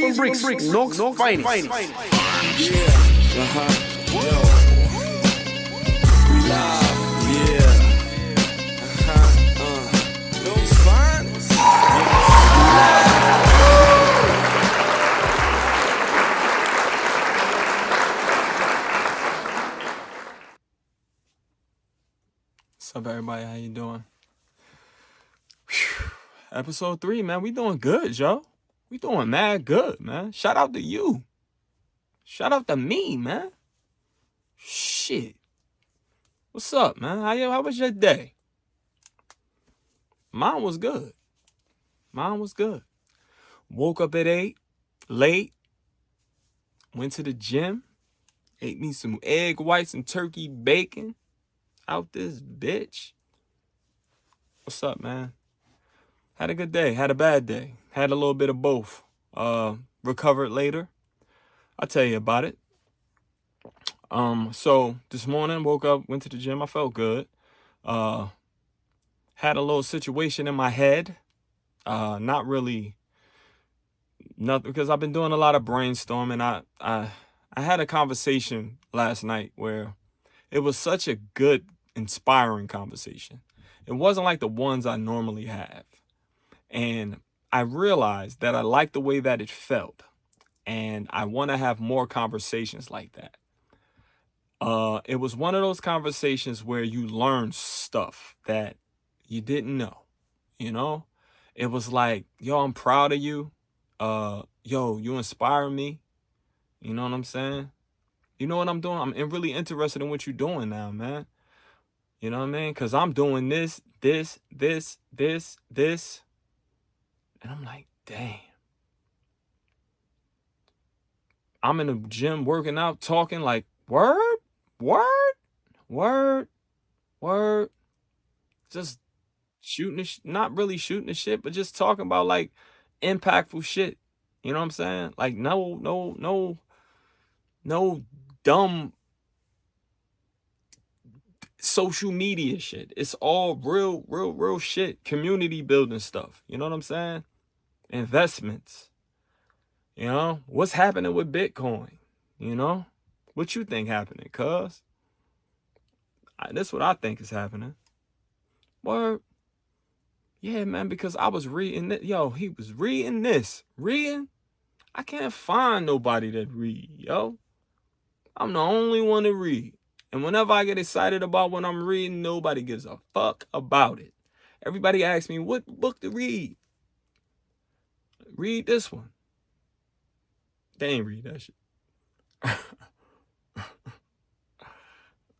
bricks, Knox finest. Yeah, yo, we live, yeah, those finest, What's up, everybody? How you doing? Whew. Episode 3, man. We doing good, yo. We doing mad good, man. Shout out to you. Shout out to me, man. Shit. What's up, man? How was your day? Mine was good. Woke up at 8, late. Went to the gym. Ate me some egg whites and turkey bacon. Out this bitch. What's up, man? Had a good day. Had a bad day. Had a little bit of both. Recovered later. I'll tell you about it. So this morning, woke up, went to the gym. I felt good. Had a little situation in my head. Not really nothing, because I've been doing a lot of brainstorming. I had a conversation last night where it was such a good, inspiring conversation. It wasn't like the ones I normally have. And I realized that I like the way that it felt. And I want to have more conversations like that. It was one of those conversations where you learn stuff that you didn't know, you know? It was like, yo, I'm proud of you. Yo, you inspire me. You know what I'm saying? You know what I'm doing? I'm really interested in what you're doing now, man. You know what I mean? Because I'm doing this. And I'm like, dang. I'm in the gym working out, talking like, word. Just shooting, not really shooting the shit, but just talking about like impactful shit. You know what I'm saying? Like no dumb social media shit. It's all real shit. Community building stuff. You know what I'm saying? Investments. You know, what's happening with Bitcoin? You know, what you think happening? Cuz that's what I think is happening. Word. Yeah, man, because I was reading it. Yo, he was reading this. Reading? I can't find nobody that read, yo. I'm the only one to read. And whenever I get excited about what I'm reading, nobody gives a fuck about it. Everybody asks me, what book to read? Read this one. They ain't read that shit.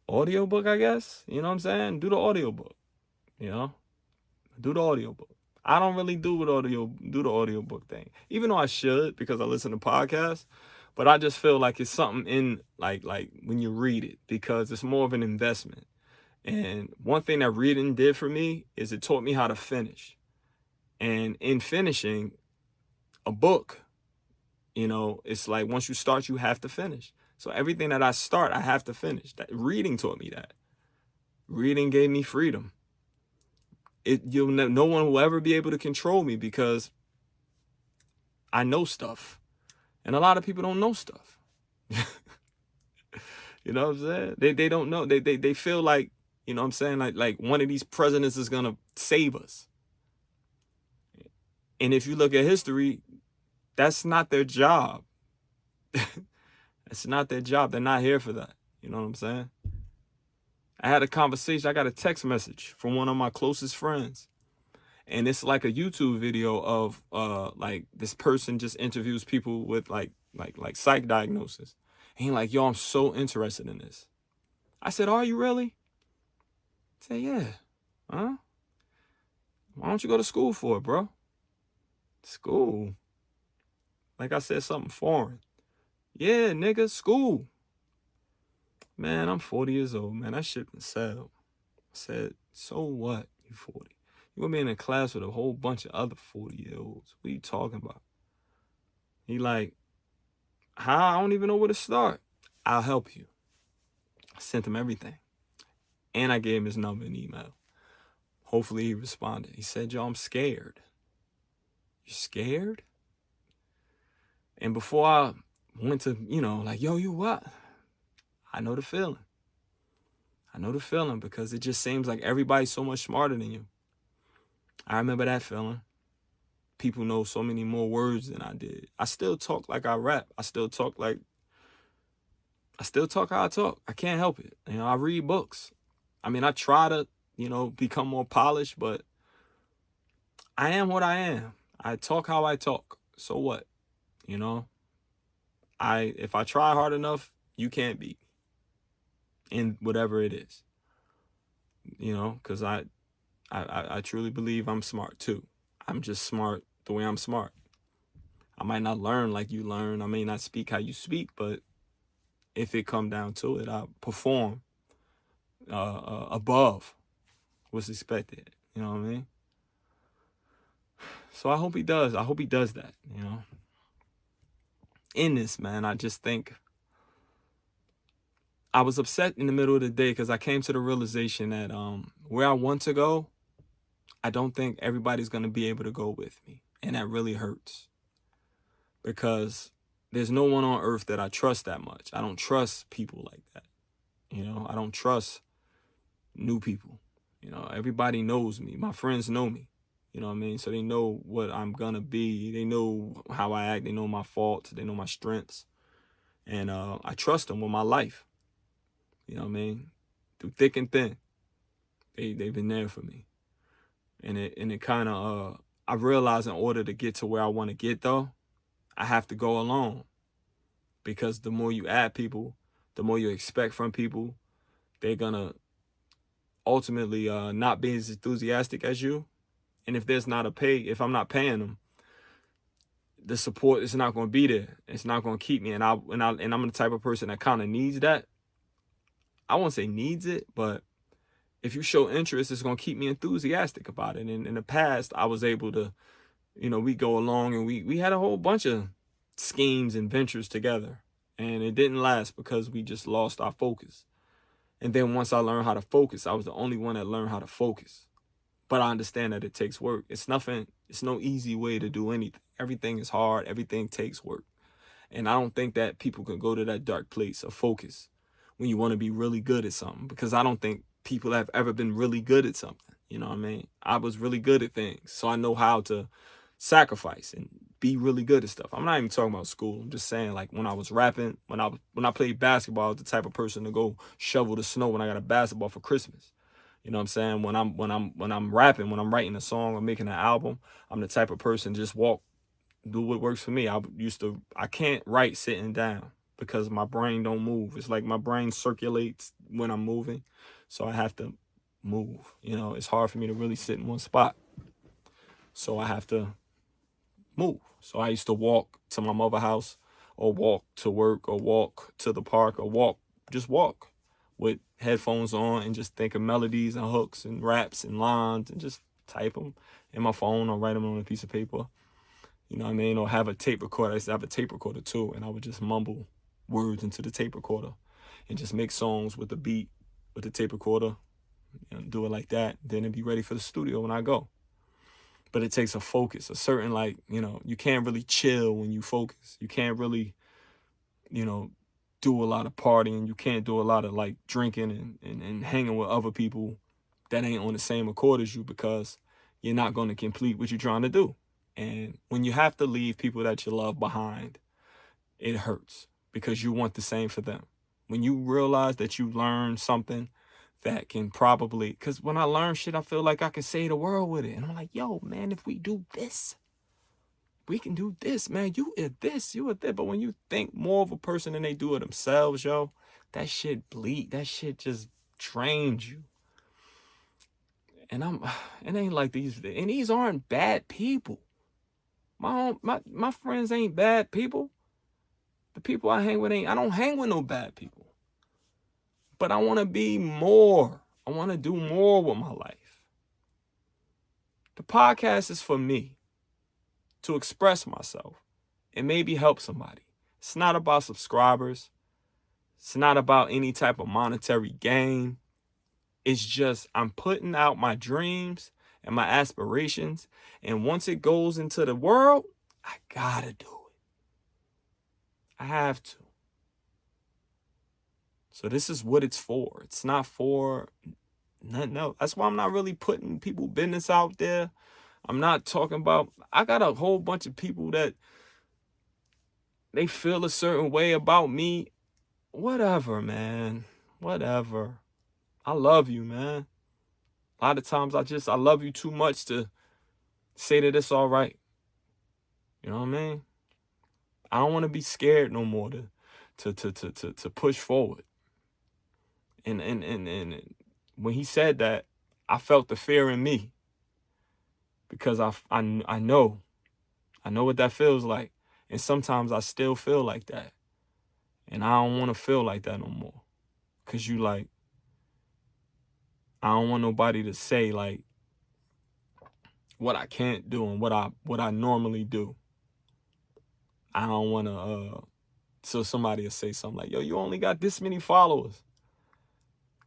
Audiobook, I guess. You know what I'm saying? Do the audiobook. You know? Do the audiobook. I don't really do the audiobook thing. Even though I should, because I listen to podcasts. But I just feel like it's something in like when you read it, because it's more of an investment. And one thing that reading did for me is it taught me how to finish. And in finishing a book, you know, it's like once you start, you have to finish. So everything that I start, I have to finish. That reading taught me that. Reading gave me freedom. No one will ever be able to control me because I know stuff. And a lot of people don't know stuff. You know what I'm saying? They don't know. They feel like, you know what I'm saying, like one of these presidents is gonna save us. And if you look at history, that's not their job. That's not their job. They're not here for that. You know what I'm saying? I had a conversation. I got a text message from one of my closest friends. And it's like a YouTube video of like this person just interviews people with like psych diagnosis. And he's like, yo, I'm so interested in this. I said, are you really? I said, yeah. Huh? Why don't you go to school for it, bro? School? Like I said, something foreign. Yeah, nigga, school. Man, I'm 40 years old, man. That shit been settled. I said, so what, you 40? You gonna be in a class with a whole bunch of other 40-year-olds. What are you talking about? He like, how? I don't even know where to start. I'll help you. I sent him everything. And I gave him his number and email. Hopefully he responded. He said, yo, I'm scared. You scared? And before I went to, like, yo, you what? I know the feeling. I know the feeling because it just seems like everybody's so much smarter than you. I remember that feeling. People know so many more words than I did. I still talk like I rap. I still talk how I talk. I can't help it. I read books. I mean, I try to, become more polished, but I am what I am. I talk how I talk. So what? If I try hard enough, you can't beat me in whatever it is. Because I truly believe I'm smart too. I'm just smart the way I'm smart. I might not learn like you learn. I may not speak how you speak, but if it come down to it, I perform above what's expected. You know what I mean? So I hope he does. I hope he does that, In this, man, I just think I was upset in the middle of the day because I came to the realization that where I want to go, I don't think everybody's going to be able to go with me. And that really hurts because there's no one on earth that I trust that much. I don't trust people like that. I don't trust new people. Everybody knows me. My friends know me. You know what I mean? So they know what I'm going to be. They know how I act. They know my faults. They know my strengths. And I trust them with my life. You know what I mean? Through thick and thin. They've been there for me. And it kind of, I realize in order to get to where I want to get, though, I have to go alone. Because the more you add people, the more you expect from people, they're going to ultimately not be as enthusiastic as you. And if I'm not paying them, the support is not going to be there. It's not going to keep me. And I'm the type of person that kind of needs that. I won't say needs it, but if you show interest, it's going to keep me enthusiastic about it. And in the past, I was able to, we go along and we had a whole bunch of schemes and ventures together. And it didn't last because we just lost our focus. And then once I learned how to focus, I was the only one that learned how to focus. But I understand that it takes work. It's no easy way to do anything. Everything is hard. Everything takes work. And I don't think that people can go to that dark place of focus when you want to be really good at something, because I don't think people have ever been really good at something. You know what I mean? I was really good at things. So I know how to sacrifice and be really good at stuff. I'm not even talking about school. I'm just saying, like, when I was rapping, when I played basketball, I was the type of person to go shovel the snow when I got a basketball for Christmas. You know what I'm saying? When I'm rapping, when I'm writing a song or making an album, I'm the type of person to just do what works for me. I can't write sitting down because my brain don't move. It's like my brain circulates when I'm moving. So I have to move. It's hard for me to really sit in one spot. So I have to move. So I used to walk to my mother's house or walk to work or walk to the park or just walk with headphones on and just think of melodies and hooks and raps and lines and just type them in my phone or write them on a piece of paper. You know what I mean? Or have a tape recorder. I used to have a tape recorder too, and I would just mumble words into the tape recorder and just make songs with the beat with the tape recorder and do it like that. Then it'd be ready for the studio when I go. But it takes a focus, a certain, you can't really chill when you focus. You can't really, do a lot of partying. You can't do a lot of drinking and hanging with other people that ain't on the same accord as you, because you're not going to complete what you're trying to do. And when you have to leave people that you love behind, it hurts because you want the same for them. When you realize that you learned something that can probably, because when I learn shit, I feel like I can save the world with it. And I'm like, yo, man, if we do this, we can do this, man. You are this, you are that. But when you think more of a person than they do of themselves, yo, that shit bleed. That shit just drains you. And it ain't like these aren't bad people. My friends ain't bad people. The people I hang with I don't hang with no bad people. But I want to be more. I want to do more with my life. The podcast is for me to express myself and maybe help somebody. It's not about subscribers. It's not about any type of monetary gain. It's just I'm putting out my dreams and my aspirations. And once it goes into the world, I gotta do it. I have to. So this is what it's for. It's not for nothing else. That's why I'm not really putting people business out there. I'm not talking about, I got a whole bunch of people that they feel a certain way about me. Whatever, man. Whatever. I love you, man. A lot of times I love you too much to say that it's all right. You know what I mean? I don't want to be scared no more to push forward. And when he said that, I felt the fear in me because I know what that feels like. And sometimes I still feel like that. And I don't want to feel like that no more. Cause I don't want nobody to say like what I can't do and what I normally do. I don't want to, so somebody will say something like, yo, you only got this many followers.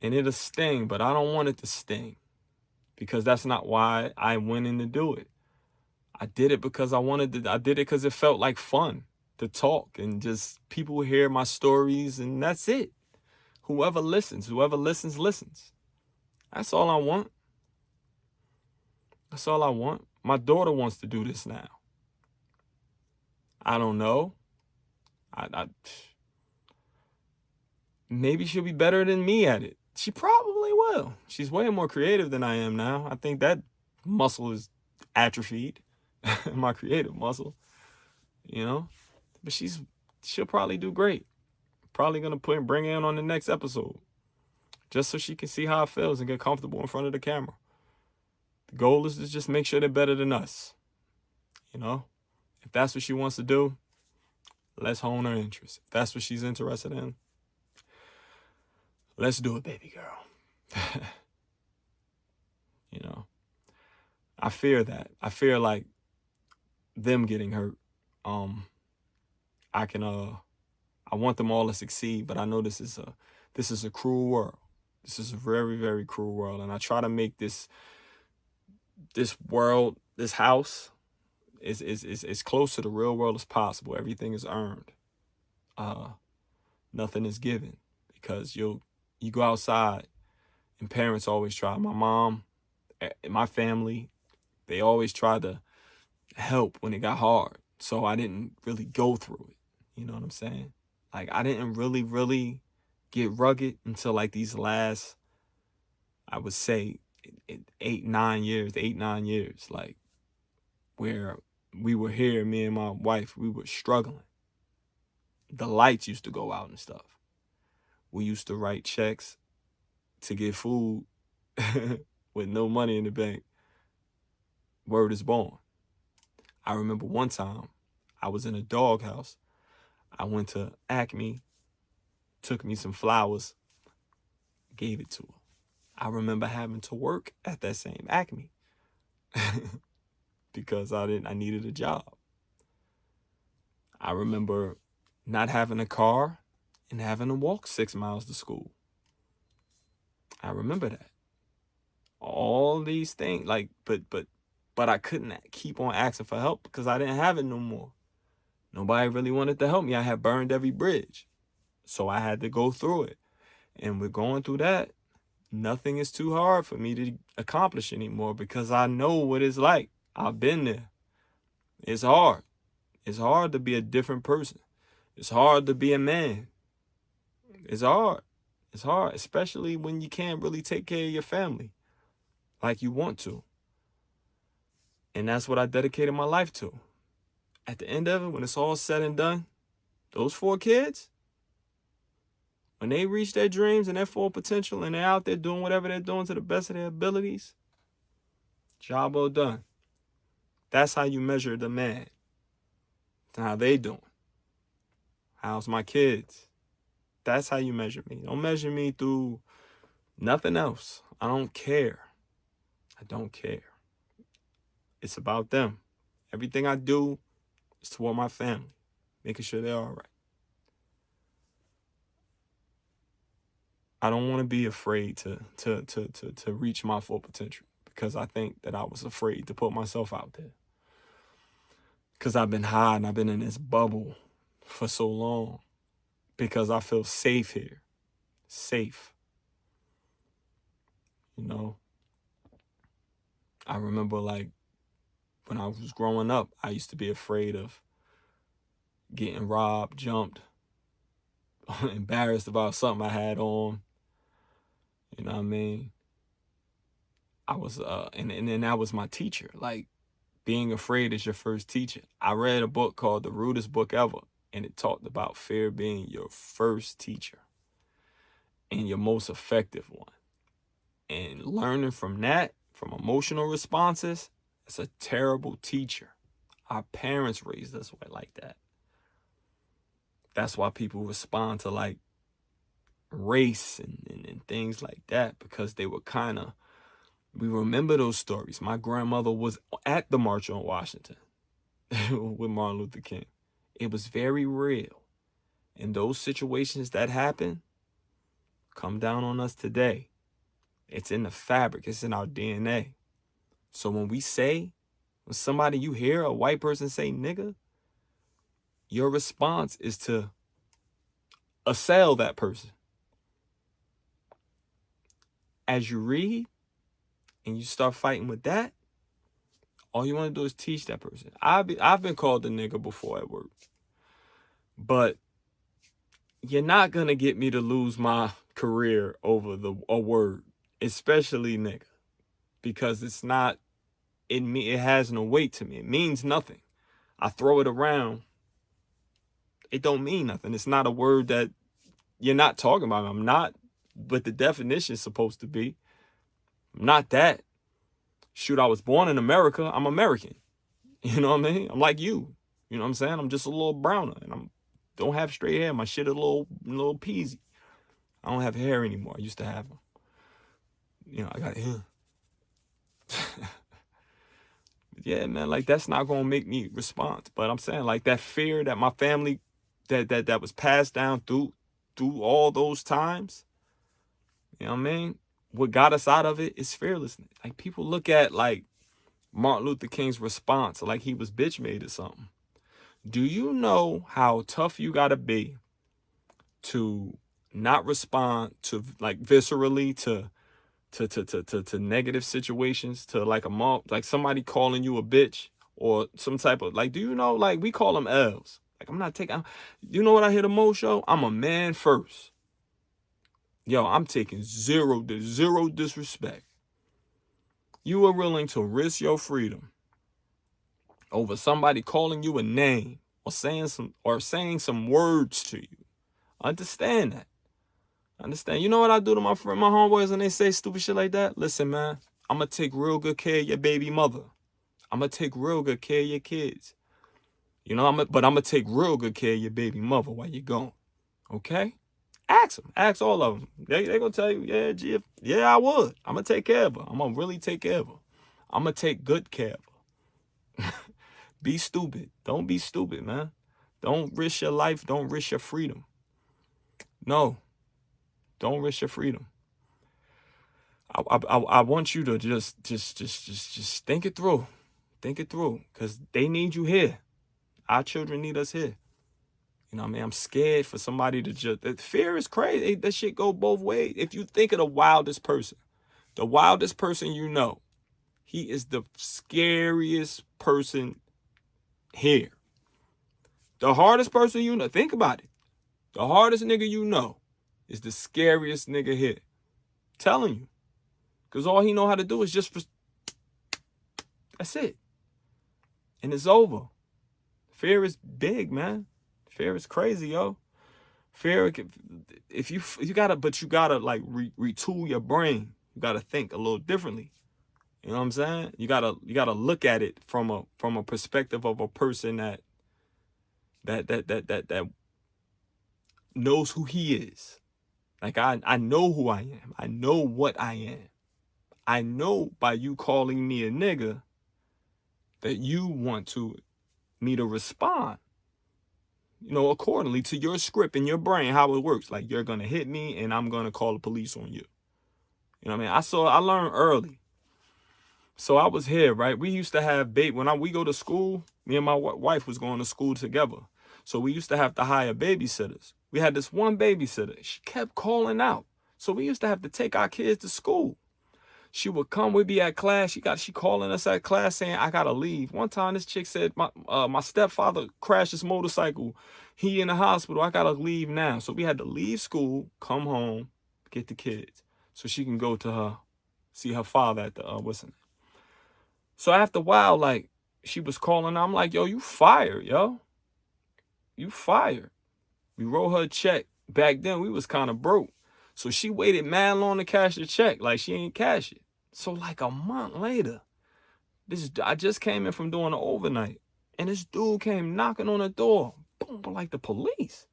And it'll sting, but I don't want it to sting. Because that's not why I went in to do it. I did it because I did it because it felt like fun to talk and just people hear my stories and that's it. Whoever listens, listens. That's all I want. That's all I want. My daughter wants to do this now. I don't know. Maybe she'll be better than me at it. She probably will. She's way more creative than I am now. I think that muscle is atrophied. My creative muscle, you know? But she'll probably do great. Probably gonna bring her in on the next episode. Just so she can see how it feels and get comfortable in front of the camera. The goal is to just make sure they're better than us. You know? If that's what she wants to do, let's hone her interest. If that's what she's interested in, let's do it, baby girl. You know? I fear that. I fear like them getting hurt. I want them all to succeed, but I know this is a cruel world. This is a very, very cruel world. And I try to make this world, this house, is close to the real world as possible. Everything is earned. Nothing is given. Because you go outside and parents always try. My mom, my family, they always try to help when it got hard. So I didn't really go through it. You know what I'm saying? Like I didn't really get rugged until like these last, I would say 8-9 years, like where we were here, me and my wife, we were struggling. The lights used to go out and stuff. We used to write checks to get food with no money in the bank. Word is born. I remember one time I was in a doghouse. I went to Acme, took me some flowers, gave it to her. I remember having to work at that same Acme because I needed a job. I remember not having a car and having to walk 6 miles to school. I remember that. All these things, like, but I couldn't keep on asking for help because I didn't have it no more. Nobody really wanted to help me. I had burned every bridge. So I had to go through it. And with going through that, nothing is too hard for me to accomplish anymore because I know what it's like. I've been there. It's hard. It's hard to be a different person. It's hard to be a man. It's hard. It's hard, especially when you can't really take care of your family like you want to. And that's what I dedicated my life to. At the end of it, when it's all said and done, those 4 kids, when they reach their dreams and their full potential and they're out there doing whatever they're doing to the best of their abilities, job well done. That's how you measure the man. How they doing. How's my kids? That's how you measure me. Don't measure me through nothing else. I don't care. I don't care. It's about them. Everything I do is toward my family, making sure they're all right. I don't want to be afraid to reach my full potential because I think that I was afraid to put myself out there. Because I've been hiding, I've been in this bubble for so long because I feel safe here. Safe. You know, I remember like when I was growing up, I used to be afraid of getting robbed, jumped, embarrassed about something I had on. You know what I mean? I was, and then that was my teacher. Like, being afraid is your first teacher. I read a book called The Rudest Book Ever, and it talked about fear being your first teacher and your most effective one. And learning from that, from emotional responses, it's a terrible teacher. Our parents raised us like that. That's why people respond to like race and things like that, because they were kind of, we remember those stories. My grandmother was at the March on Washington with Martin Luther King. It was very real. And those situations that happen come down on us today. It's in the fabric. It's in our DNA. So when somebody, you hear a white person say nigga, your response is to assail that person. As you read and you start fighting with that, all you want to do is teach that person. I've been called a nigga before at work. But you're not going to get me to lose my career over a word, especially nigga, because it's not in me. It has no weight to me. It means nothing. I throw it around. It don't mean nothing. It's not a word that you're not talking about. I'm not, but the definition is supposed to be. I'm not that. Shoot, I was born in America. I'm American. You know what I mean? I'm like you. You know what I'm saying? I'm just a little browner, and I don't have straight hair. My shit a little peasy. I don't have hair anymore. I used to have them. You know, I got hair. Yeah, man, like that's not gonna make me respond. But I'm saying like that fear that my family that was passed down through all those times. You know what I mean? What got us out of it is fearlessness. Like people look at like Martin Luther King's response like he was bitch made or something. Do you know how tough you gotta be to not respond to like viscerally to negative situations, to like like somebody calling you a bitch or some type of like, do you know, like we call them L's. Like I'm not taking, you know what I hear the most, yo? I'm a man first. Yo, I'm taking zero disrespect. You are willing to risk your freedom over somebody calling you a name or saying some words to you. Understand that. Understand. You know what I do to my homeboys when they say stupid shit like that? Listen, man, I'm going to take real good care of your baby mother. I'm going to take real good care of your kids. You know, but I'm going to take real good care of your baby mother while you're gone. Okay? Ask them. Ask all of them. They going to tell you, yeah, G, yeah, I would. I'm going to take care of her. I'm going to really take care of her. I'm going to take good care of her. Be stupid. Don't be stupid, man. Don't risk your life. Don't risk your freedom. No. Don't risk your freedom. I want you to just think it through. Think it through. Because they need you here. Our children need us here. You know what I mean? I'm scared for somebody to just... Fear is crazy. That shit go both ways. If you think of the wildest person you know, he is the scariest person here. The hardest person you know, think about it. The hardest nigga you know is the scariest nigga here. Telling you. Because all he know how to do is just... That's it. And it's over. Fear is big, man. Fear is crazy, yo. Fear, if you gotta like retool your brain. You gotta think a little differently. You know what I'm saying? You gotta look at it from a perspective of a person that knows who he is. Like I know who I am. I know what I am. I know by you calling me a nigga that you want me to respond, you know, accordingly to your script in your brain, how it works. Like you're gonna hit me and I'm gonna call the police on you. You know what I mean? I learned early. So I was here, right? We used to have when we go to school, me and my wife was going to school together. So we used to have to hire babysitters. We had this one babysitter. She kept calling out. So we used to have to take our kids to school. She would come, we'd be at class. She calling us at class saying, I gotta leave. One time this chick said, my stepfather crashed his motorcycle. He in the hospital. I gotta leave now. So we had to leave school, come home, get the kids, so she can go to her, see her father at the So after a while, like, she was calling. I'm like, yo, you fired, yo. You fired. We wrote her a check. Back then, we was kind of broke. So she waited mad long to cash the check. Like, she ain't cash it. So like a month later, I just came in from doing the overnight. And this dude came knocking on the door. Boom, like the police.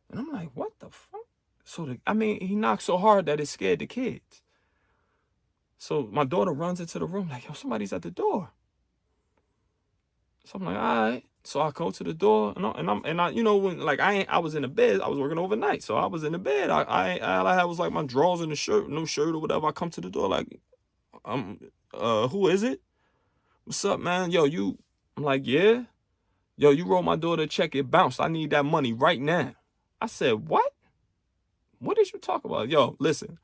And I'm like, what the fuck? So, he knocked so hard that it scared the kids. So my daughter runs into the room like, yo, somebody's at the door. So I'm like, all right. So I go to the door and I when like I was in the bed, I was working overnight. So I was in the bed. All I had was like my drawers and the shirt, no shirt or whatever. I come to the door like, who is it? What's up, man? Yo, I'm like, yeah. Yo, you wrote my daughter a check, it bounced. I need that money right now. I said, what? What did you talk about? Yo, listen,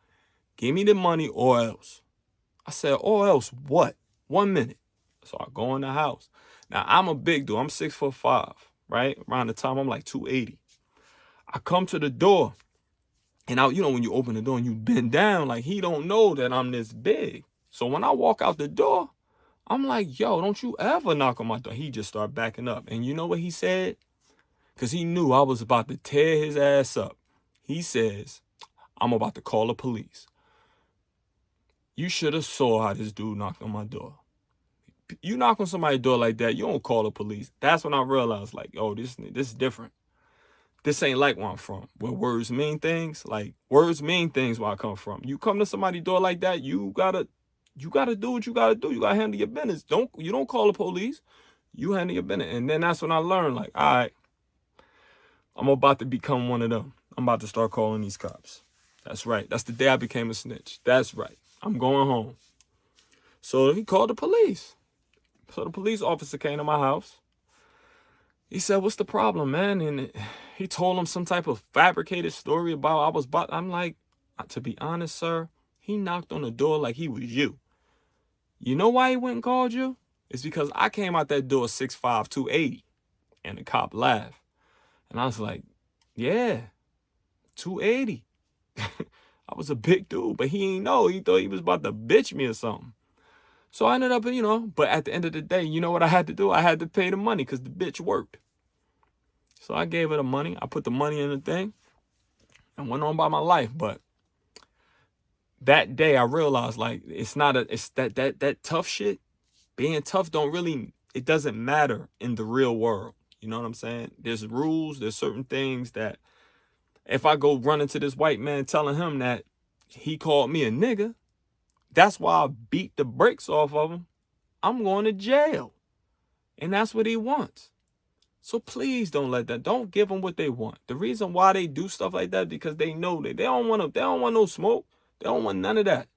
give me the money or else. I said, or else what? 1 minute. So I go in the house. Now, I'm a big dude. I'm 6'5", right? Around the time, I'm like 280. I come to the door, and when you open the door and you bend down, like, he don't know that I'm this big. So when I walk out the door, I'm like, yo, don't you ever knock on my door. He just started backing up. And you know what he said? Because he knew I was about to tear his ass up. He says, I'm about to call the police. You should have saw how this dude knocked on my door. You knock on somebody's door like that, you don't call the police. That's when I realized, like, oh, this is different. This ain't like where I'm from, where words mean things. Like, words mean things where I come from. You come to somebody's door like that, you gotta do what you gotta do. You gotta handle your business. You don't call the police. You handle your business. And then that's when I learned, like, all right, I'm about to become one of them. I'm about to start calling these cops. That's right. That's the day I became a snitch. That's right. I'm going home. So he called the police. So the police officer came to my house. He said, what's the problem, man? And he told him some type of fabricated story about I'm like, to be honest, sir, he knocked on the door like he was you. You know why he went and called you? It's because I came out that door 6'5", 280. And the cop laughed. And I was like, yeah, 280. I was a big dude, but he ain't know. He thought he was about to bitch me or something. So I ended up, but at the end of the day, you know what I had to do? I had to pay the money because the bitch worked. So I gave her the money. I put the money in the thing and went on by my life. But that day I realized, like, it's that tough shit. Being tough it doesn't matter in the real world. You know what I'm saying? There's rules. There's certain things that if I go run into this white man telling him that he called me a nigga, that's why I beat the brakes off of him. I'm going to jail. And that's what he wants. So please don't give them what they want. The reason why they do stuff like that, because they know that they don't want no smoke. They don't want none of that.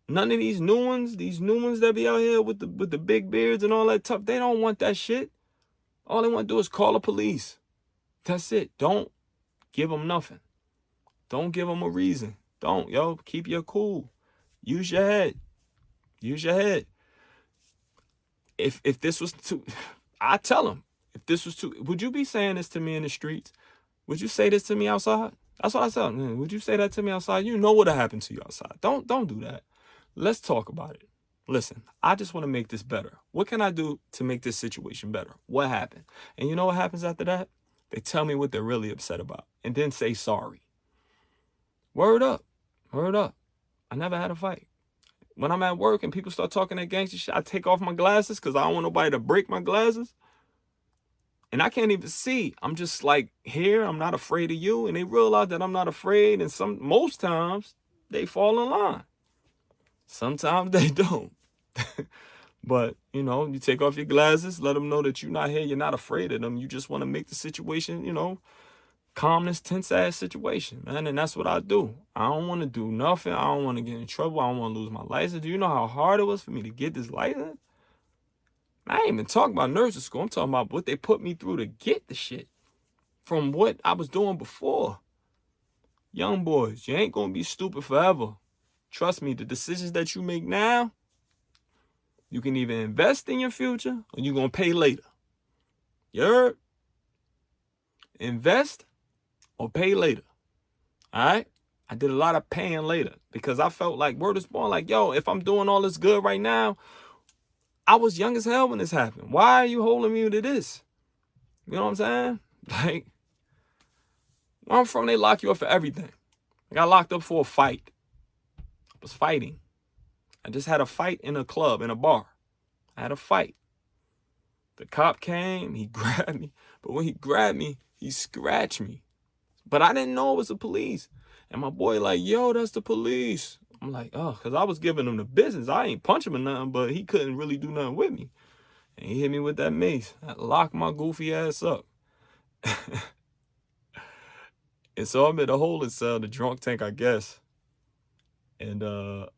None of these new ones that be out here with the big beards and all that stuff, they don't want that shit. All they want to do is call the police. That's it. Don't give them nothing. Don't give them a reason. Don't, keep your cool. Use your head. Use your head. If this was too, I tell them, if this was too, would you be saying this to me in the streets? Would you say this to me outside? That's what I tell them. Would you say that to me outside? You know what'll happen to you outside. Don't do that. Let's talk about it. Listen, I just want to make this better. What can I do to make this situation better? What happened? And you know what happens after that? They tell me what they're really upset about and then say sorry. Word up. Word up. I never had a fight. When I'm at work and people start talking that gangster shit, I take off my glasses because I don't want nobody to break my glasses. And I can't even see. I'm just like, here, I'm not afraid of you. And they realize that I'm not afraid. And most times, they fall in line. Sometimes they don't. But, you take off your glasses, let them know that you're not here, you're not afraid of them. You just want to make the situation, calm this tense-ass situation, man. And that's what I do. I don't want to do nothing. I don't want to get in trouble. I don't want to lose my license. Do you know how hard it was for me to get this license? I ain't even talking about nursing school. I'm talking about what they put me through to get the shit. from what I was doing before. Young boys, you ain't gonna be stupid forever. Trust me, the decisions that you make now, you can either invest in your future or you're gonna pay later. You heard? Invest or pay later. All right? I did a lot of paying later because I felt like word is born, like, yo, if I'm doing all this good right now, I was young as hell when this happened. Why are you holding me to this? You know what I'm saying? Like, where I'm from, they lock you up for everything. I got locked up for a fight. I was fighting. I just had a fight in a club, in a bar. I had a fight. The cop came, he grabbed me. But when he grabbed me, he scratched me. But I didn't know it was the police. And my boy like, yo, that's the police. I'm like, oh, because I was giving him the business. I ain't punch him or nothing, but he couldn't really do nothing with me. And he hit me with that mace. I locked my goofy ass up. And so I'm in a holding cell, the drunk tank, I guess. And it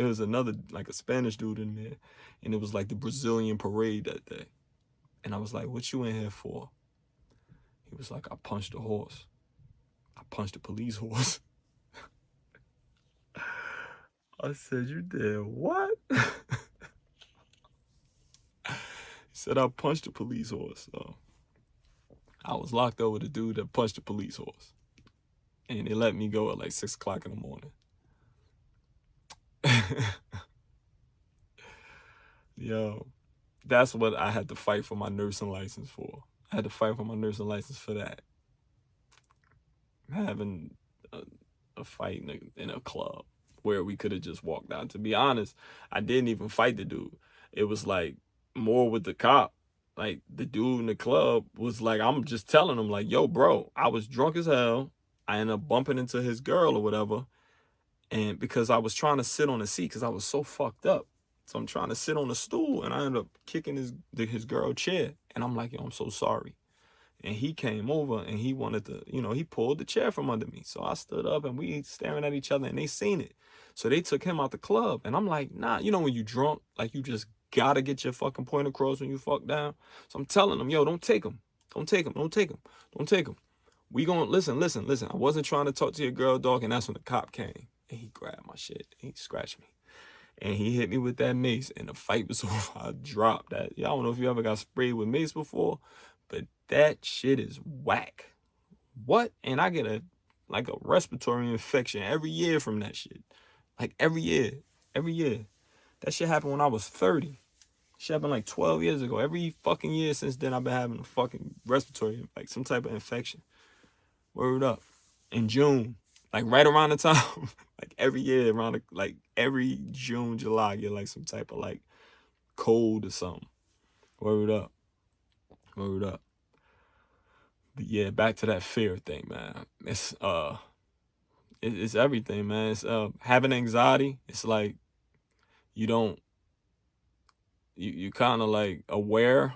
was another, like a Spanish dude in there. And it was like the Brazilian parade that day. And I was like, what you in here for? He was like, I punched a horse. I punched a police horse. I said, you did what? He said, I punched a police horse. So I was locked up with a dude that punched a police horse. And they let me go at like 6 o'clock in the morning. Yo, that's what I had to fight for my nursing license for. I had to fight for my nursing license for that. Having a fight in a club where we could have just walked out. To be honest, I didn't even fight the dude. It was like more with the cop. Like the dude in the club was like, I'm just telling him like, yo, bro, I was drunk as hell. I ended up bumping into his girl or whatever. And because I was trying to sit on a seat because I was so fucked up. So I'm trying to sit on a stool and I ended up kicking his girl chair. And I'm like, yo, I'm so sorry. And he came over and he wanted to, he pulled the chair from under me. So I stood up and we staring at each other and they seen it. So they took him out the club. And I'm like, nah, when you drunk, like you just gotta get your fucking point across when you fuck down. So I'm telling them, yo, don't take him. Don't take him. Don't take him. Don't take him. We gonna listen. I wasn't trying to talk to your girl, dog. And that's when the cop came and he grabbed my shit. And he scratched me. And he hit me with that mace and the fight was over. I dropped that. Y'all don't know if you ever got sprayed with mace before, but that shit is whack. What? And I get a respiratory infection every year from that shit. Like every year. That shit happened when I was 30. Shit happened like 12 years ago. Every fucking year since then, I've been having a fucking respiratory, like some type of infection. Word up. In June, like right around the time, like every year around, like every June, July, I get like some type of like cold or something. Word up. But yeah, back to that fear thing, man. It's everything, man. It's having anxiety. It's like you kind of like aware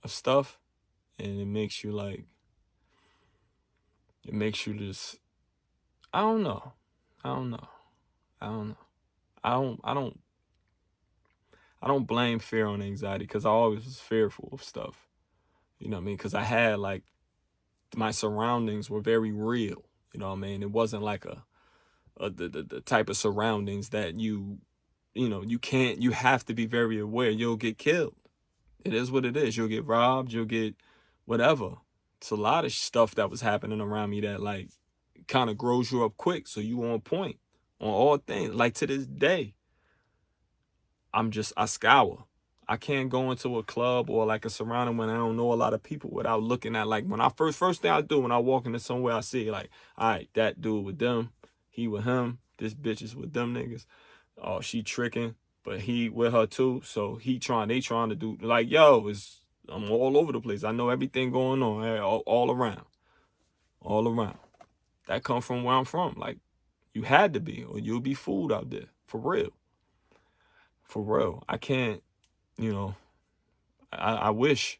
of stuff, and it makes you just, I don't know. I don't blame fear on anxiety because I always was fearful of stuff. You know what I mean? Because I had like my surroundings were very real. You know what I mean? It wasn't like the type of surroundings that you have to be very aware. You'll get killed. It is what it is. You'll get robbed. You'll get whatever. It's a lot of stuff that was happening around me that like kind of grows you up quick. So you on point on all things. Like to this day, I scour. I can't go into a club or like a surrounding when I don't know a lot of people without looking at, like, when I first thing I do when I walk into somewhere, I see like, all right, that dude with them, he with him, this bitch is with them niggas. Oh, she tricking, but he with her too. So they trying to do like, yo, I'm all over the place. I know everything going on all around. That come from where I'm from. Like, you had to be, or you'll be fooled out there. For real. I can't, I wish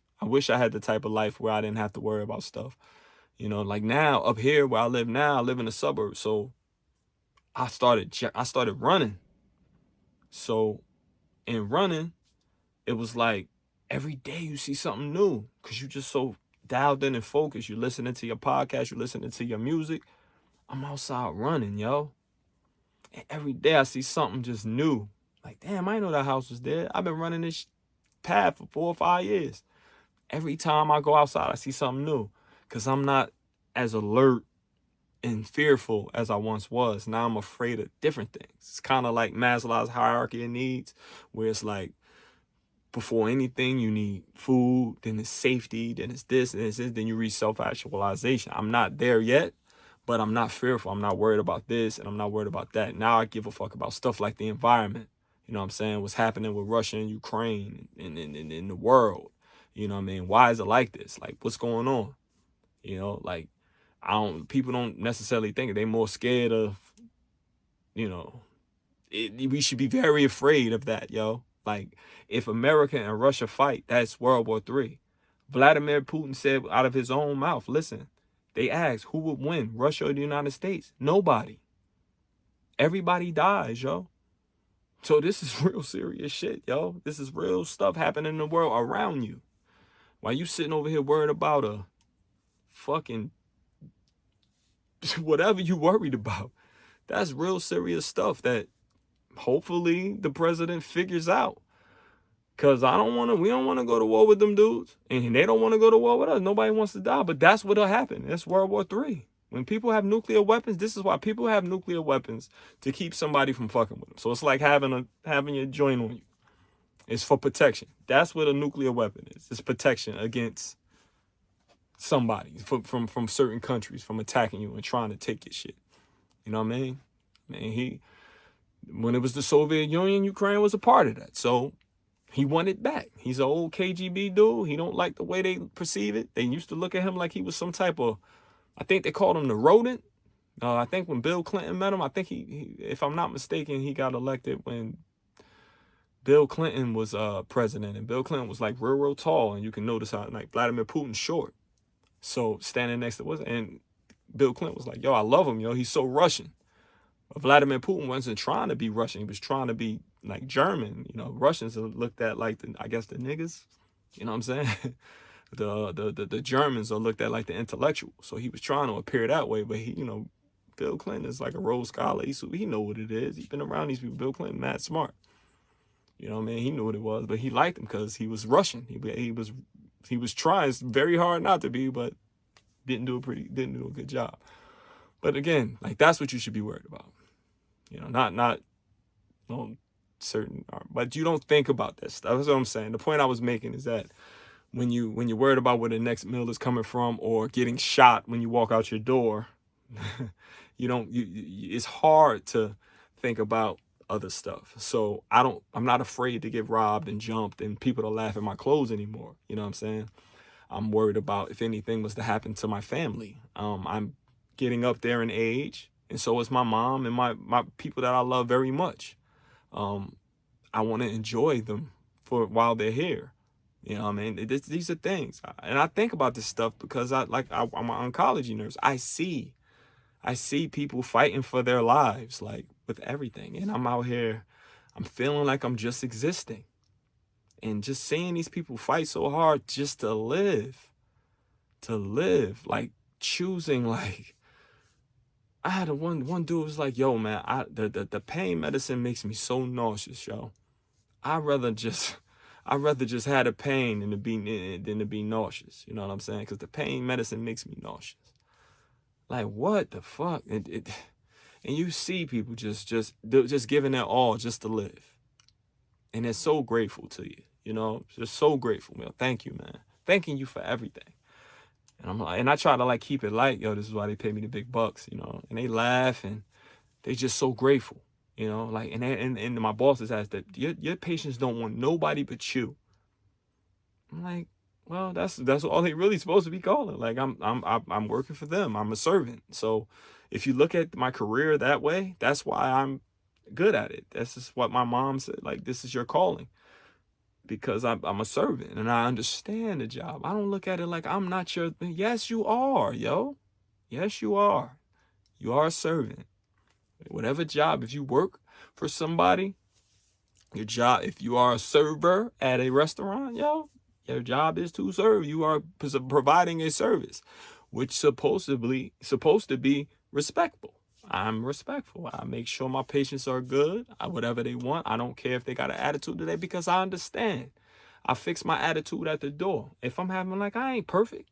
I had the type of life where I didn't have to worry about stuff. Like now up here where I live now, I live in the suburbs. So I started running. So in running, it was like every day you see something new because you just so dialed in and focused. You're listening to your podcast, you're listening to your music. I'm outside running, yo. And every day I see something just new. Like, damn, I didn't know that house was there. I've been running this path for 4 or 5 years. Every time I go outside, I see something new. Because I'm not as alert and fearful as I once was. Now I'm afraid of different things. It's kind of like Maslow's hierarchy of needs, where it's like, before anything, you need food, then it's safety, then it's this, and it's this, then you reach self-actualization. I'm not there yet, but I'm not fearful. I'm not worried about this, and I'm not worried about that. Now I give a fuck about stuff like the environment. You know what I'm saying? What's happening with Russia and Ukraine and in the world. You know what I mean? Why is it like this? Like, what's going on? You know, like, people don't necessarily think it. They're more scared of, you know, we should be very afraid of that, yo. Like, if America and Russia fight, that's World War III. Vladimir Putin said out of his own mouth, listen, they asked who would win, Russia or the United States? Nobody. Everybody dies, yo. So this is real serious shit, yo. This is real stuff happening in the world around you. While you sitting over here worried about a fucking whatever you worried about, that's real serious stuff that hopefully the president figures out. Cause we don't want to go to war with them dudes. And they don't want to go to war with us. Nobody wants to die. But that's what'll happen. That's World War III. When people have nuclear weapons, this is why people have nuclear weapons, to keep somebody from fucking with them. So it's like having your joint on you. It's for protection. That's what a nuclear weapon is. It's protection against somebody from certain countries from attacking you and trying to take your shit. You know what I mean? When it was the Soviet Union, Ukraine was a part of that. So he won it back. He's an old KGB dude. He don't like the way they perceive it. They used to look at him like he was some type of, I think they called him the rodent. I think when Bill Clinton met him, I think he, if I'm not mistaken, he got elected when Bill Clinton was president. And Bill Clinton was like real tall. And you can notice how like Vladimir Putin's short. So standing next to us, and Bill Clinton was like, yo, I love him, yo. He's so Russian. But Vladimir Putin wasn't trying to be Russian. He was trying to be like German. You know, Russians are looked at like I guess the niggas. You know what I'm saying? the Germans are looked at like the intellectuals. So he was trying to appear that way. But he, you know, Bill Clinton is like a Rhodes Scholar. He know what it is. He's been around these people. Bill Clinton, mad smart. You know what I mean? He knew what it was, but he liked him because he was Russian. He was trying very hard not to be, but didn't do a good job. But again, like that's what you should be worried about. You know, not certain, but you don't think about that stuff. That's what I'm saying. The point I was making is that when you're worried about where the next meal is coming from or getting shot when you walk out your door, it's hard to think about other stuff. So I'm not afraid to get robbed and jumped and people to laugh at my clothes anymore. You know what I'm saying? I'm worried about if anything was to happen to my family. I'm getting up there in age, and so is my mom and my people that I love very much. I want to enjoy them while they're here. You know what I mean? These are things. And I think about this stuff because I'm an oncology nurse. I see people fighting for their lives, like with everything. And I'm out here, I'm feeling like I'm just existing. And just seeing these people fight so hard just to live, like choosing, like, I had one dude was like, yo, man, the pain medicine makes me so nauseous, yo. I'd rather just have the pain than to be nauseous. You know what I'm saying? Because the pain medicine makes me nauseous. Like, what the fuck? And you see people just giving their all just to live. And they're so grateful to you, you know? Just so grateful, man. Thank you, man. Thanking you for everything. And I try to like keep it light, yo. This is why they pay me the big bucks, you know. And they laugh and they just so grateful, you know. Like and my bosses asked that your patients don't want nobody but you. I'm like, well, that's all they really supposed to be calling. Like I'm working for them. I'm a servant. So if you look at my career that way, that's why I'm good at it. That's just what my mom said. Like, this is your calling. Because I'm a servant and I understand the job. I don't look at it like I'm not your... Yes, you are, yo. Yes, you are. You are a servant. Whatever job, if you work for somebody, your job, if you are a server at a restaurant, yo, Your job is to serve. You are providing a service, which supposed to be respectful. I'm respectful. I make sure my patients are good. Whatever they want. I don't care if they got an attitude today because I understand. I fix my attitude at the door. If I'm having like, I ain't perfect.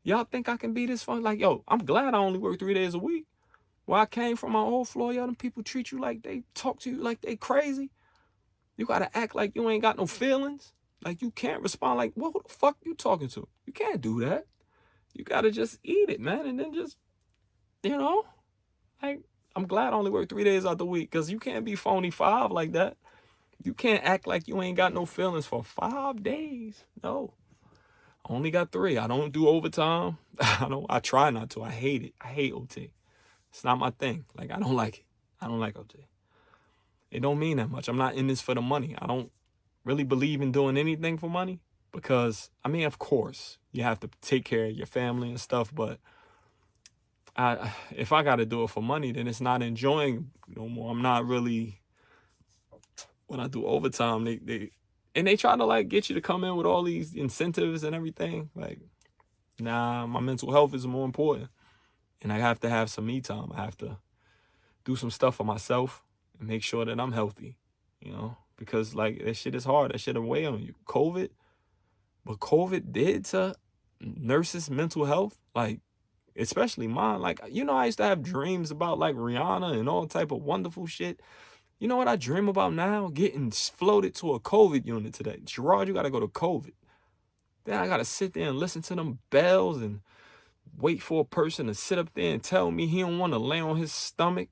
Y'all think I can be this fun? Like, yo, I'm glad I only work 3 days a week. Where I came from, my old floor, yo, them people treat you like they talk to you like they crazy. You gotta act like you ain't got no feelings. Like you can't respond like, what the fuck you talking to? You can't do that. You gotta just eat it, man. And then just, like, I'm glad I only work 3 days out the week because you can't be phony 5 like that. You can't act like you ain't got no feelings for 5 days. No. I only got 3. I don't do overtime. I try not to. I hate it. I hate OT. It's not my thing. Like, I don't like it. I don't like OT. It don't mean that much. I'm not in this for the money. I don't really believe in doing anything for money because, I mean, of course, you have to take care of your family and stuff, but if I got to do it for money, then it's not enjoying no more. I'm not really, when I do overtime, they try to, like, get you to come in with all these incentives and everything. Like, nah, my mental health is more important. And I have to have some me time. I have to do some stuff for myself and make sure that I'm healthy, because like that shit is hard. That shit will weigh on you. What COVID did to nurses' mental health, like especially mine. Like, I used to have dreams about like Rihanna and all type of wonderful shit. You know what I dream about now? Getting floated to a COVID unit today. Gerard, you gotta go to COVID. Then I gotta sit there and listen to them bells and wait for a person to sit up there and tell me he don't want to lay on his stomach.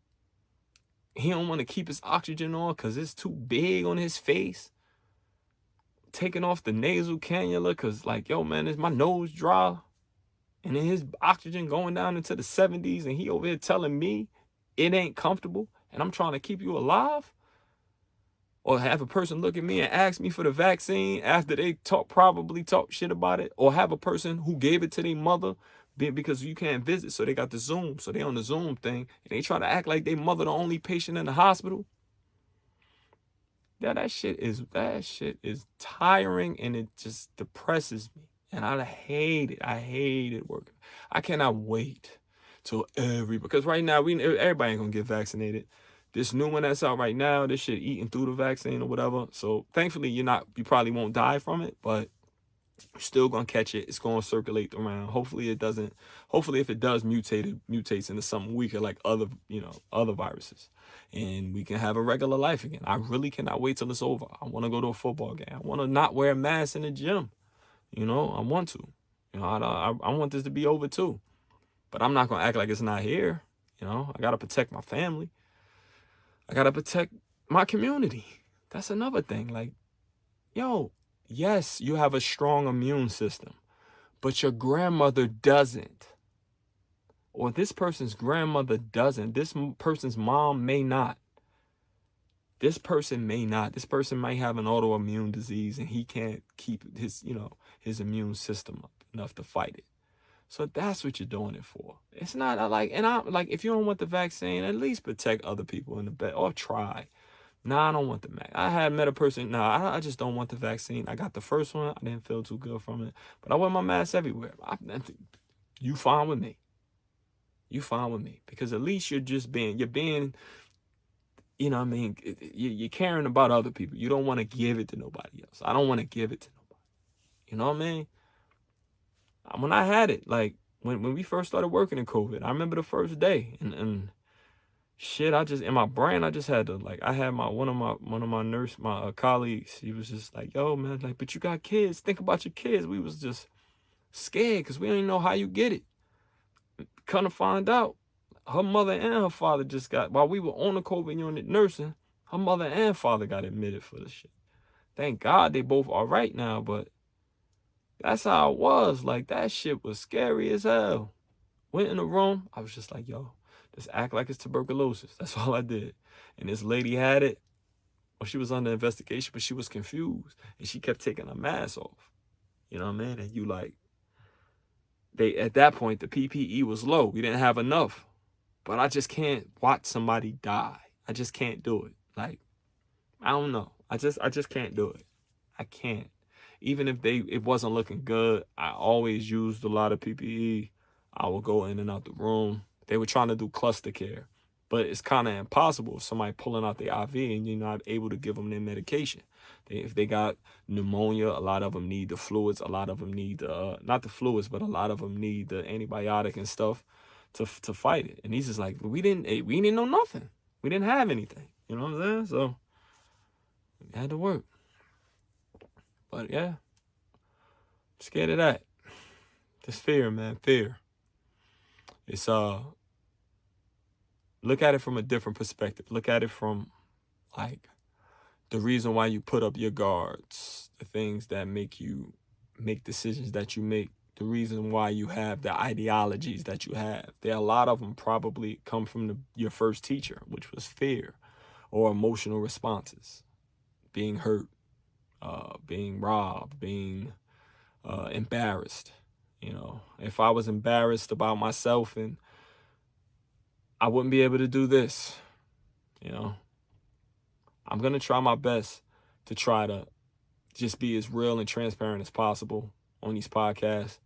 He don't want to keep his oxygen on because it's too big on his face. Taking off the nasal cannula because, like, yo, man, is my nose dry? And then his oxygen going down into the 70s and he over here telling me it ain't comfortable and I'm trying to keep you alive? Or have a person look at me and ask me for the vaccine after they probably talk shit about it? Or have a person who gave it to their mother because you can't visit, so they got the Zoom, so they on the Zoom thing, and they try to act like they mother the only patient in the hospital. Yeah, that shit is tiring, and it just depresses me, and I hate it. I hate it working. I cannot wait till because right now everybody ain't gonna get vaccinated. This new one that's out right now, this shit eating through the vaccine or whatever. So thankfully you probably won't die from it, but you're still gonna catch it. It's gonna circulate around. Hopefully it doesn't. Hopefully if it does mutate, it mutates into something weaker like other viruses, and we can have a regular life again. I really cannot wait till it's over. I want to go to a football game. I want to not wear a mask in the gym. I want to. I want this to be over too. But I'm not gonna act like it's not here. I gotta protect my family. I gotta protect my community. That's another thing. Like, yo. Yes, you have a strong immune system, but your grandmother doesn't. Or this person's grandmother doesn't. This person's mom may not. This person may not. This person might have an autoimmune disease and he can't keep his immune system up enough to fight it. So that's what you're doing it for. It's not if you don't want the vaccine, at least protect other people in the bed or try. Nah, I don't want the vaccine. I had met a person. Nah, I just don't want the vaccine. I got the first one. I didn't feel too good from it. But I wear my mask everywhere. You fine with me. You fine with me. Because at least you're being, you're caring about other people. You don't want to give it to nobody else. I don't want to give it to nobody. You know what I mean? When I had it, like, when we first started working in COVID, I remember the first day. And shit, in my brain, I just had to, like, I had one of my colleagues, he was just like, yo, man, like, but you got kids, think about your kids. We was just scared because we didn't know how you get it. Come to find out, her mother and her father while we were on the COVID unit nursing, her mother and father got admitted for the shit. Thank God they both all right now, but that's how it was. Like, that shit was scary as hell. Went in the room, I was just like, yo, just act like it's tuberculosis. That's all I did. And this lady had it. Well, she was under investigation, but she was confused. And she kept taking her mask off. You know what I mean? And at that point, the PPE was low. We didn't have enough. But I just can't watch somebody die. I just can't do it. Like, I don't know. I just can't do it. I can't. even if it wasn't looking good, I always used a lot of PPE. I would go in and out the room. They were trying to do cluster care, but it's kind of impossible if somebody pulling out the IV and you're not able to give them their medication. If they got pneumonia, a lot of them need the fluids. A lot of them need not the fluids, but a lot of them need the antibiotic and stuff to fight it. And he's just like, we didn't know nothing. We didn't have anything. You know what I'm saying? So it had to work. But yeah, I'm scared of that. Just fear, man, fear. It's look at it from a different perspective. Look at it from like the reason why you put up your guards, the things that make you make decisions that you make, the reason why you have the ideologies that you have. There are a lot of them probably come from your first teacher, which was fear or emotional responses, being hurt, being robbed, being embarrassed. You know, if I was embarrassed about myself, and I wouldn't be able to do this, you know. I'm going to try my best to try to just be as real and transparent as possible on these podcasts.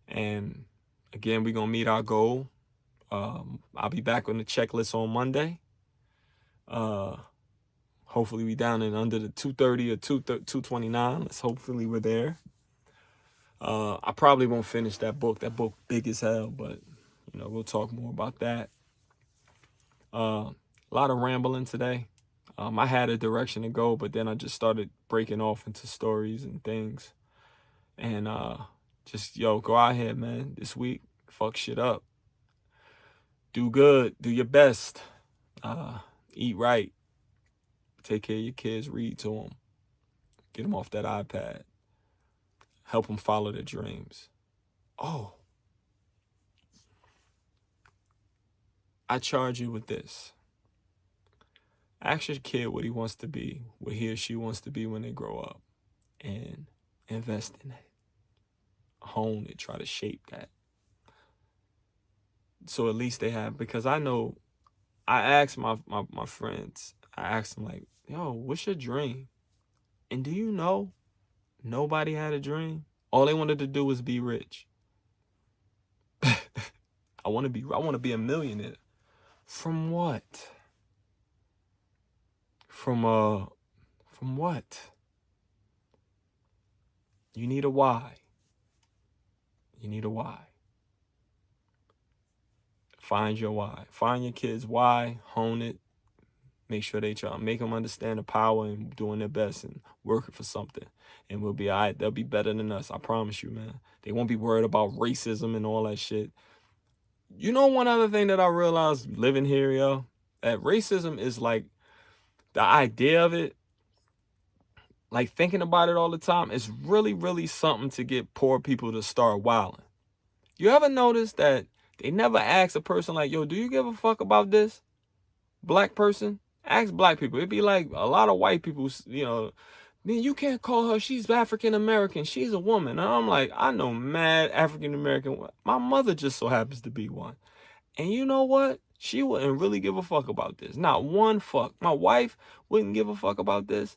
And again, we're going to meet our goal. I'll be back on the checklist on Monday. Hopefully we down in under the 230 or 229. Let's hopefully we're there. I probably won't finish that book. That book big as hell, but you know, we'll talk more about that. A lot of rambling today. I had a direction to go, but then I just started breaking off into stories and things. And just, go out here, man, this week, fuck shit up. Do good, do your best, eat right, take care of your kids, read to them, get them off that iPad, help them follow their dreams. Oh, I charge you with this. Ask your kid what he wants to be, what he or she wants to be when they grow up, and invest in it. Hone it, try to shape that. So at least they have, because I know, I asked my friends, I asked them like, yo, what's your dream? And do you know nobody had a dream? All they wanted to do was be rich. I want to be a millionaire. From what? From what? You need a why. You need a why. Find your why. Find your kids' why, hone it. Make sure they try, make them understand the power and doing their best and working for something. And we'll be all right. They'll be better than us. I promise you, man. They won't be worried about racism and all that shit. You know, one other thing that I realized living here, yo, that racism is like, the idea of it, like thinking about it all the time, is really, really something to get poor people to start wilding. You ever notice that they never ask a person like, yo, do you give a fuck about this? Black person? Ask black people. It'd be like a lot of white people, you know, man, you can't call her, she's African American, she's a woman. And I'm like, I know mad African American. My mother just so happens to be one. And you know what? She wouldn't really give a fuck about this. Not one fuck. My wife wouldn't give a fuck about this.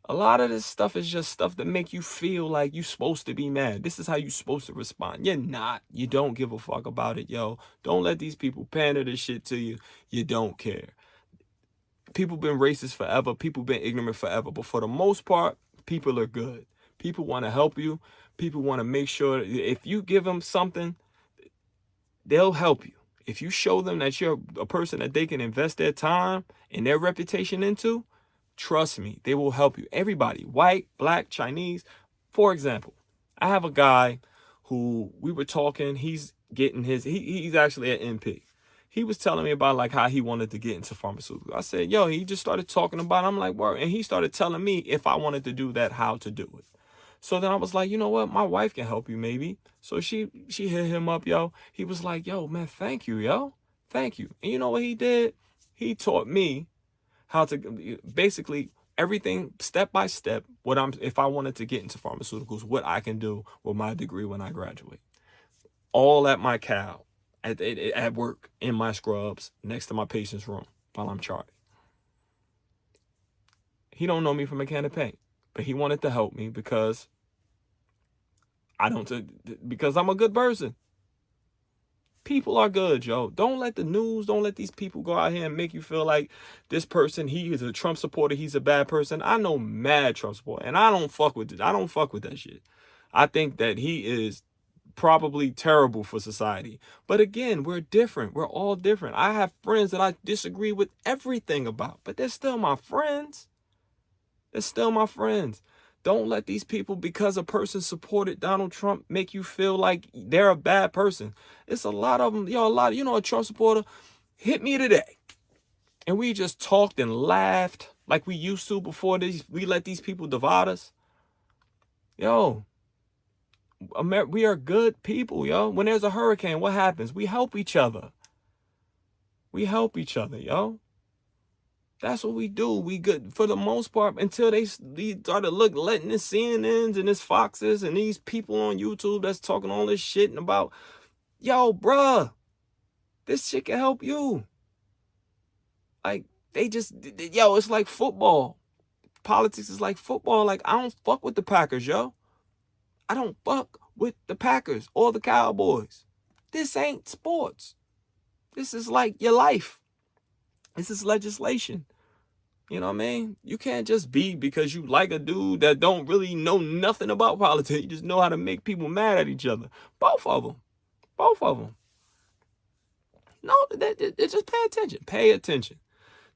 A lot of this stuff is just stuff that make you feel like you're supposed to be mad. This is how you're supposed to respond. You're not. You don't give a fuck about it, yo. Don't let these people pander this shit to you. You don't care. People been racist forever. People been ignorant forever. But for the most part, people are good. People want to help you. People want to make sure if you give them something, they'll help you. If you show them that you're a person that they can invest their time and their reputation into, trust me, they will help you. Everybody, white, black, Chinese. For example, I have a guy who we were talking, he's getting he's actually at MP. He was telling me about like how he wanted to get into pharmaceuticals. I said, yo, he just started talking about it. I'm like, word. And he started telling me if I wanted to do that, how to do it. So then I was like, you know what? My wife can help you maybe. So she hit him up, yo. He was like, yo, man, thank you, yo. Thank you. And you know what he did? He taught me how to basically everything step by step. If I wanted to get into pharmaceuticals, what I can do with my degree when I graduate. All at my cow, at work, in my scrubs, next to my patient's room while I'm charting. He don't know me from a can of paint, but he wanted to help me because I don't, because I'm a good person. People are good, yo. Don't let the news, don't let these people go out here and make you feel like this person, he is a Trump supporter, he's a bad person. I know mad Trump supporter, and I don't fuck with that shit. I think that he is probably terrible for society. But again, we're different. We're all different. I have friends that I disagree with everything about, but they're still my friends. They're still my friends. Don't let these people, because a person supported Donald Trump, make you feel like they're a bad person. It's a lot of them. A Trump supporter hit me today. And we just talked and laughed like we used to before we let these people divide us. Yo, we are good people, yo. When there's a hurricane, what happens? We help each other. We help each other, yo. That's what we do. We good for the most part until they started letting the CNNs and this Foxes and these people on YouTube that's talking all this shit and about, yo, bruh, this shit can help you. Like, it's like football. Politics is like football. Like, I don't fuck with the Packers, yo. I don't fuck with the Packers or the Cowboys. This ain't sports. This is like your life. This is legislation. You know what I mean? You can't just be because you like a dude that don't really know nothing about politics. You just know how to make people mad at each other. Both of them. No, just pay attention. Pay attention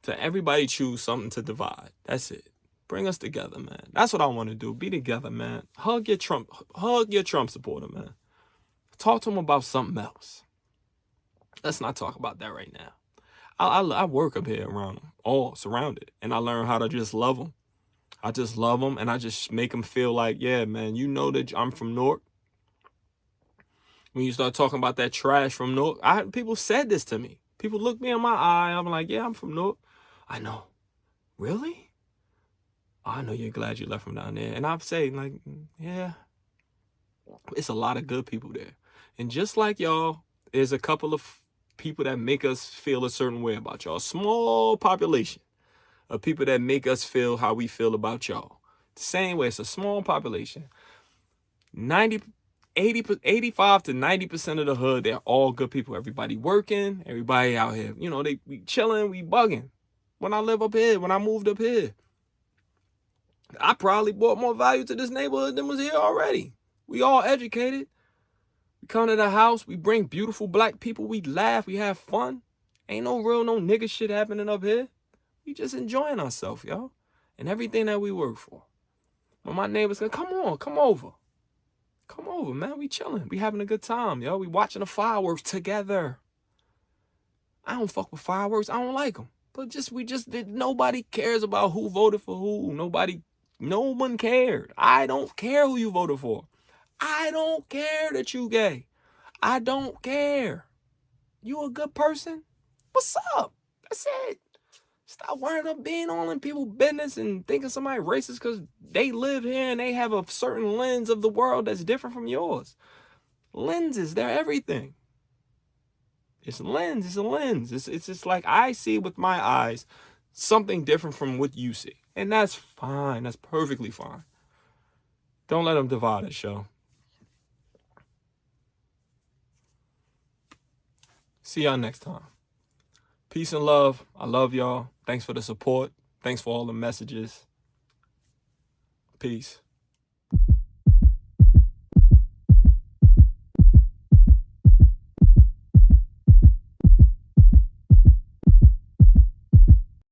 to everybody choose something to divide. That's it. Bring us together, man. That's what I want to do. Be together, man. Hug your Trump supporter, man. Talk to him about something else. Let's not talk about that right now. I work up here around them, all surrounded, and I learn how to just love them. I just love them, and I just make them feel like, yeah, man, you know that I'm from Newark. When you start talking about that trash from Newark, people said this to me. People look me in my eye. I'm like, yeah, I'm from Newark. I know. Really? Oh, I know you're glad you left from down there. And I'm saying, like, yeah, it's a lot of good people there. And just like y'all, there's a couple of people that make us feel a certain way about y'all. Small population of people that make us feel how we feel about y'all. The same way, it's a small population. 85 to 90% of the hood, they're all good people. Everybody working, everybody out here. You know, we chilling, we bugging. When I moved up here, I probably brought more value to this neighborhood than was here already. We all educated. We come to the house, we bring beautiful black people, we laugh, we have fun. Ain't no nigga shit happening up here. We just enjoying ourselves, yo. And everything that we work for. When my neighbors go, come over. Come over, man. We chilling. We having a good time, yo. We watching the fireworks together. I don't fuck with fireworks. I don't like them. But nobody cares about who voted for who. No one cared. I don't care who you voted for. I don't care that you gay. I don't care. You a good person? What's up? That's it. Stop worrying about being all in people's business and thinking somebody racist because they live here and they have a certain lens of the world that's different from yours. Lenses, they're everything. It's a lens. It's just like I see with my eyes something different from what you see. And that's fine. That's perfectly fine. Don't let them divide us, yo. See y'all next time. Peace and love. I love y'all. Thanks for the support. Thanks for all the messages. Peace.